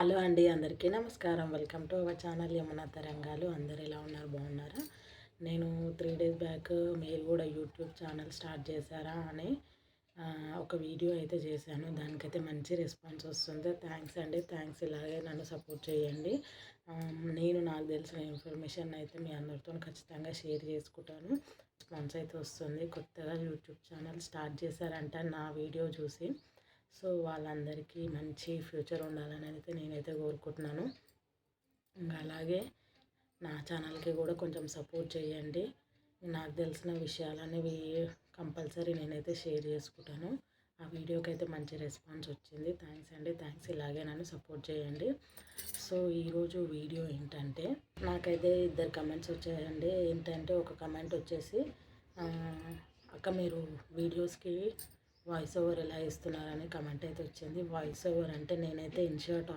Hello అండి, అందరికీ నమస్కారం. Welcome to our channel Yamuna తరంగాలు. అందరు ఎలా ఉన్నారు, బాగున్నారా? నేను 3 డేస్ బ్యాక్ మీరు కూడా యూట్యూబ్ ఛానల్ స్టార్ట్ చేశారా అని ఒక వీడియో అయితే చేశాను. దానికైతే మంచి రెస్పాన్స్ వస్తుంది. థ్యాంక్స్ అండి, థ్యాంక్స్. ఇలాగే నన్ను సపోర్ట్ చేయండి. నాకు తెలిసిన ఇన్ఫర్మేషన్ అయితే మీ అందరితో ఖచ్చితంగా షేర్ చేసుకుంటాను. రెస్పాన్స్ అయితే వస్తుంది. కొత్తగా యూట్యూబ్ ఛానల్ స్టార్ట్ చేశారంట నా వీడియో చూసి. సో వాళ్ళందరికీ మంచి ఫ్యూచర్ ఉండాలని అయితే నేనైతే కోరుకుంటున్నాను. ఇంకా అలాగే నా ఛానల్కి కూడా కొంచెం సపోర్ట్ చేయండి. నాకు తెలిసిన విషయాలనేవి కంపల్సరీ నేనైతే షేర్ చేసుకుంటాను. ఆ వీడియోకి అయితే మంచి రెస్పాన్స్ వచ్చింది. థ్యాంక్స్ అండి, థ్యాంక్స్. ఇలాగే నన్ను సపోర్ట్ చేయండి. సో ఈరోజు వీడియో ఏంటంటే, నాకైతే 2 కమెంట్స్ వచ్చాయండి. ఏంటంటే, ఒక కమెంట్ వచ్చేసి అక్క మీరు వీడియోస్కి వాయిస్ ఓవర్ ఎలా ఇస్తున్నారని కమెంట్ అయితే వచ్చింది. వాయిస్ ఓవర్ అంటే నేనైతే ఇన్షర్ట్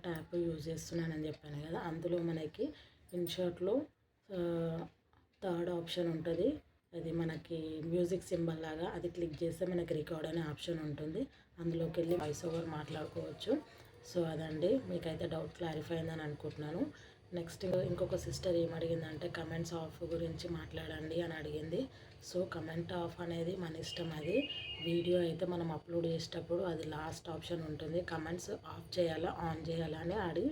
యాప్ యూజ్ చేస్తున్నానని చెప్పాను కదా. అందులో మనకి ఇన్షర్ట్లో 3rd ఆప్షన్ ఉంటుంది. అది మనకి మ్యూజిక్ సింబల్ లాగా, అది క్లిక్ చేస్తే మనకి రికార్డ్ అనే ఆప్షన్ ఉంటుంది. అందులోకి వెళ్ళి వాయిస్ ఓవర్ మాట్లాడుకోవచ్చు. సో అదండి, మీకైతే డౌట్ క్లారిఫై అయిందని అనుకుంటున్నాను. నెక్స్ట్ ఇంకొక సిస్టర్ ఏమడిగిందంటే, కమెంట్స్ ఆఫ్ గురించి మాట్లాడండి అని అడిగింది. సో కమెంట్ ఆఫ్ అనేది మన ఇష్టం. అది వీడియో అయితే మనం అప్లోడ్ చేసేటప్పుడు అది లాస్ట్ ఆప్షన్ ఉంటుంది. కమెంట్స్ ఆఫ్ చేయాలా ఆన్ చేయాలా అని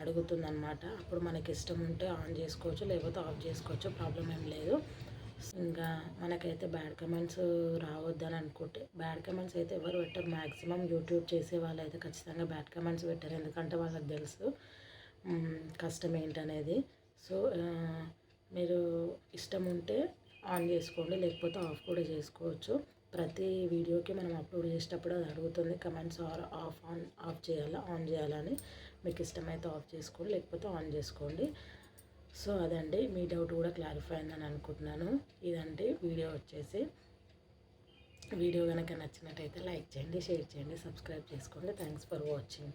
అడుగుతుందన్నమాట. అప్పుడు మనకి ఇష్టం ఉంటే ఆన్ చేసుకోవచ్చు, లేకపోతే ఆఫ్ చేసుకోవచ్చు, ప్రాబ్లం ఏం లేదు. ఇంకా మనకైతే బ్యాడ్ కమెంట్స్ రావద్దని అనుకుంటే, బ్యాడ్ కమెంట్స్ అయితే ఎవరు పెట్టరు. మ్యాక్సిమం యూట్యూబ్ చేసే వాళ్ళు అయితే ఖచ్చితంగా బ్యాడ్ కమెంట్స్ పెట్టారు. ఎందుకంటే వాళ్ళకి తెలుసు కష్టం ఏంటనేది. సో మీరు ఇష్టం ఉంటే ఆన్ చేసుకోండి, లేకపోతే ఆఫ్ కూడా చేసుకోవచ్చు. ప్రతి వీడియోకి మనం అప్లోడ్ చేసేటప్పుడు అది అడుగుతుంది, కమెంట్స్ ఆఫ్ చేయాలా ఆన్ చేయాలని. మీకు ఇష్టమైతే ఆఫ్ చేసుకోండి, లేకపోతే ఆన్ చేసుకోండి. సో అదండి, మీ డౌట్ కూడా క్లారిఫై అయిందని అనుకుంటున్నాను. ఇదండి వీడియో వచ్చేసి. వీడియో కనుక నచ్చినట్టయితే లైక్ చేయండి, షేర్ చేయండి, సబ్స్క్రైబ్ చేసుకోండి. Thanks for watching.